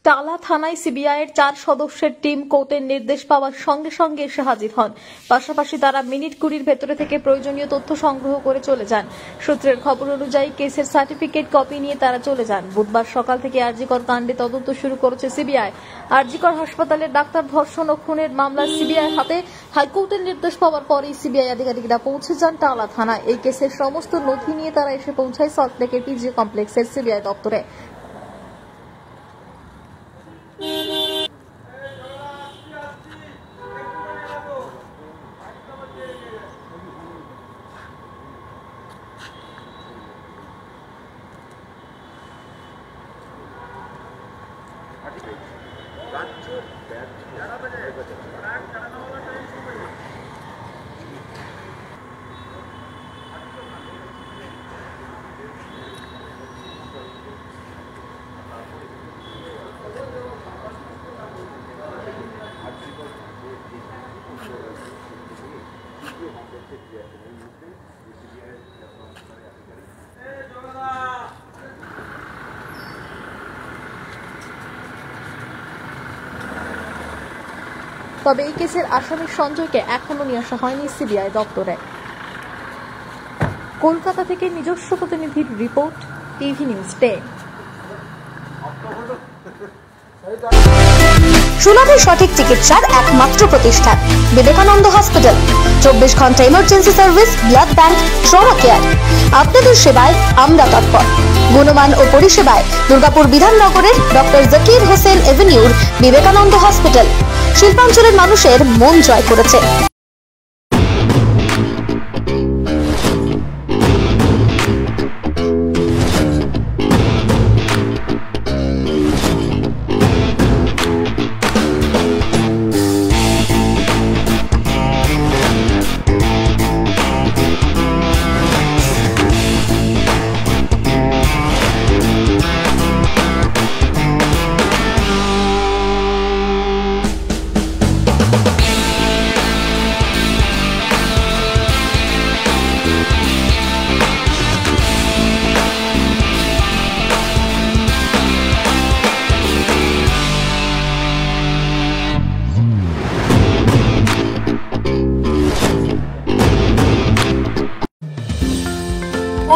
টালা থানায় সিবিআইয়ের 4 সদস্যের টিম কোর্টের নির্দেশ পাওয়ার সঙ্গে সঙ্গে এসে হাজির হন। পাশাপাশি তারা মিনিট 20 ভেতরে থেকে প্রয়োজনীয় তথ্য সংগ্রহ করে চলে যান। সূত্রের খবর অনুযায়ী কেসের সার্টিফিকেট কপি নিয়ে তারা চলে যান। বুধবার সকাল থেকে আরজিকর কাণ্ডে তদন্ত শুরু করেছে সিবিআই। আরজিকর হাসপাতালের ডাক্তার ধর্ষণ ও খুনের মামলার সিবিআই হাতে হাইকোর্টের নির্দেশ পাওয়ার পরেই সিবিআই আধিকারিকরা পৌঁছে যান টালা থানায়। এই কেসের সমস্ত নথি নিয়ে তারা এসে পৌঁছায় সল্টলেকের পিজি কমপ্লেক্সের সিবিআই দপ্তরে। তবে এই কেসের আসামি সঞ্জয়কে এখনো নিয়ে আসা হয়নি সিবিআই দপ্তরে। কলকাতা থেকে নিজস্ব প্রতিনিধির রিপোর্ট, টিভি নিউজ 10। সুলভে সঠিক চিকিৎসার একমাত্র প্রতিষ্ঠান বিবেকানন্দ হসপিটাল। 24 ঘন্টা emergency service, blood bank, trauma care. আপনাদের সেবায় আমরা তৎপর। গুণমান ও পরিষেবায় দুর্গাপুর বিধাননগরের ডক্টর জাকির হোসেন এভিনিউর বিবেকানন্দ হসপিটাল শিল্পাঞ্চলের মানুষের মন জয় করেছে।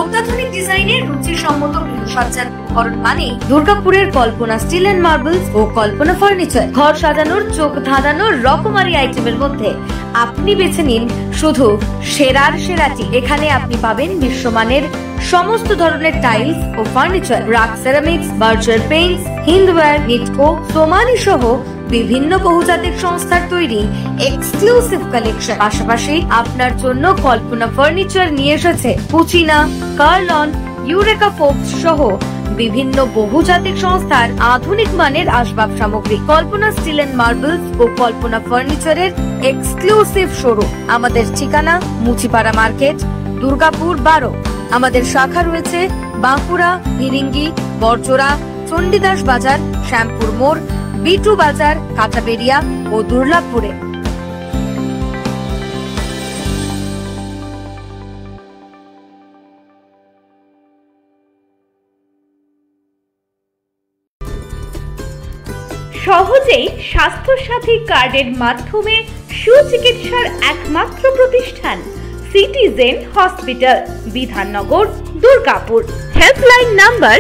অত্যাধুনিক ডিজাইনের রুচিসম্মত গৃহসজ্জার উপকরণ মানে দুর্গাপুরের কল্পনা স্টিল এন্ড মার্বেলস ও কল্পনা ফার্নিচার। ঘর সাজানোর, চোখ ধাঁধানোর রকমারি আইটেমের মধ্যে আপনি বেছে নিন শুধু সেরার সেরাটি। এখানে আপনি পাবেন বিশ্বমানের সমস্ত ধরনের টাইলস ও furniture, RAK ceramics, Berger paints, Hindware, Nitco, Somany সহ বিভিন্ন বহুজাতিক সংস্থার তৈরি এক্সক্লুসিভ কালেকশন। পাশাপাশি আপনার জন্য কল্পনা ফার্নিচার নিয়ে এসেছে কুচিনা, কার্লন, ইউরেকা ফোকস সহ বিভিন্ন বহুজাতিক সংস্থার আধুনিক মানের আসবাব সামগ্রী। কল্পনা স্টিল এন্ড মার্বেলস ও কল্পনা ফার্নিচারের এক্সক্লুসিভ শোরুম। আমাদের ঠিকানা মুচিপাড়া মার্কেট, দুর্গাপুর 12। আমাদের শাখা রয়েছে বাঁকুড়া, ফিরিঙ্গি, বরজোড়া, চণ্ডীদাস বাজার, শ্যামপুর মোড়, বিটু বাজার, কাঁচাবেড়িয়া ও দুর্লাভপুরে। সহজেই স্বাস্থ্যসাথী কার্ডের মাধ্যমে সুচিকিৎসার একমাত্র প্রতিষ্ঠান citizen hospital, Bidhannagar, Durgapur. Helpline number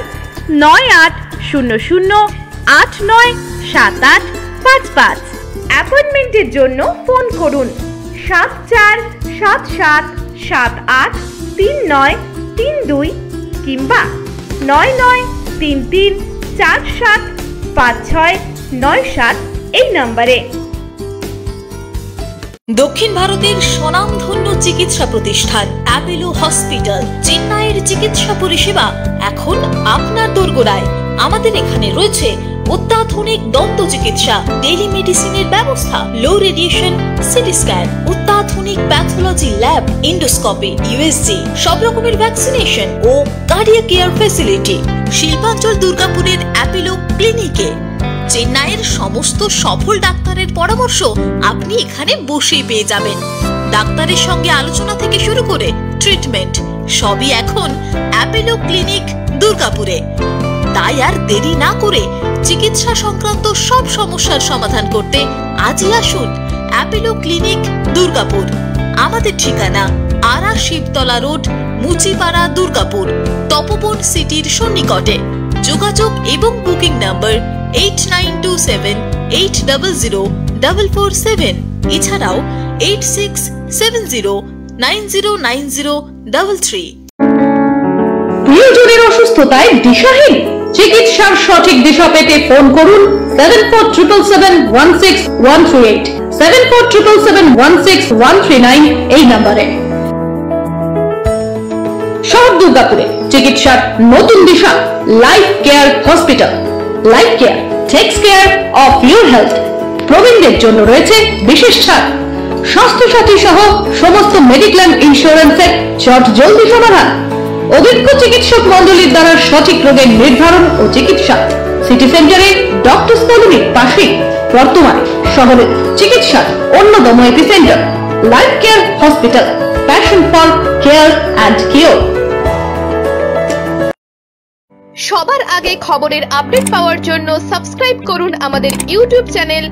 9800897855। অ্যাপয়েন্টমেন্টের জন্য ফোন করুন 7477783932 কিংবা 9933475697 এই নম্বরে। দক্ষিণ ভারতের স্বনামধন্য চিকিৎসা প্রতিষ্ঠান অ্যাপোলো হসপিটাল, চেন্নাইয়ের চিকিৎসা পরিষেবা এখন আপনার দোরগোড়ায়। আমাদের এখানে রয়েছে অত্যাধুনিক দন্ত চিকিৎসা, টেলিমেডিসিনের ব্যবস্থা, লো রেডিয়েশন সিটি স্ক্যান, অত্যাধুনিক প্যাথোলজি ল্যাব, এন্ডোস্কোপি, ইউএসজি, সব রকমের ভ্যাকসিনেশন ও কার্ডিয়াক কেয়ার ফ্যাসিলিটি। শিল্পাঞ্চল দুর্গাপুরের অ্যাপোলো ক্লিনিকে চেন্নাইয়ের সমস্ত সফল ডাক্তারের পরামর্শ আপনি এখানে বসেই পেয়ে যাবেন। ডাক্তারের সঙ্গে আলোচনা থেকে শুরু করে ট্রিটমেন্ট সবই এখন অ্যাপোলো ক্লিনিক দুর্গাপুরে। তাই আর দেরি না করে চিকিৎসা সংক্রান্ত সব সমস্যার সমাধান করতে আজই আসুন অ্যাপেলো ক্লিনিক, দুর্গাপুর। আমাদের ঠিকানা আরা শিবতলা রোড, মুচিপাড়া, দুর্গাপুর, তপবন সিটির সন্নিকটে। যোগাযোগ এবং বুকিং নাম্বার 8927800447, এছাড়াও 8670909033। প্রিয়জনের অসুস্থতায় দিশাহীন, চিকিৎসার সঠিক দিশা পেতে ফোন করুন 7477716138, 7477716139 এই নম্বরে। শহর দুর্গাপুরে চিকিৎসার নতুন দিশা life care hospital. Life care takes care of your health. প্রবীণদের জন্য রয়েছে বিশেষ ছাড়। স্বাস্থ্য সাথী সহ সমস্ত মেডিক্লেম ইন্স্যুরেন্সের চট জলদি সমাধান। অভিজ্ঞ চিকিৎসক মন্ডলীর দ্বারা সঠিক রোগের নির্ধারণ ও চিকিৎসা। সিটি সেন্টারে ডক্টরস কলোনির পাশে বর্তমানে শহরের চিকিৎসার অন্যতম epicentre life care hospital, passion for care and cure. সবার আগে খবরের আপডেট পাওয়ার জন্য সাবস্ক্রাইব করুন আমাদের ইউটিউব চ্যানেল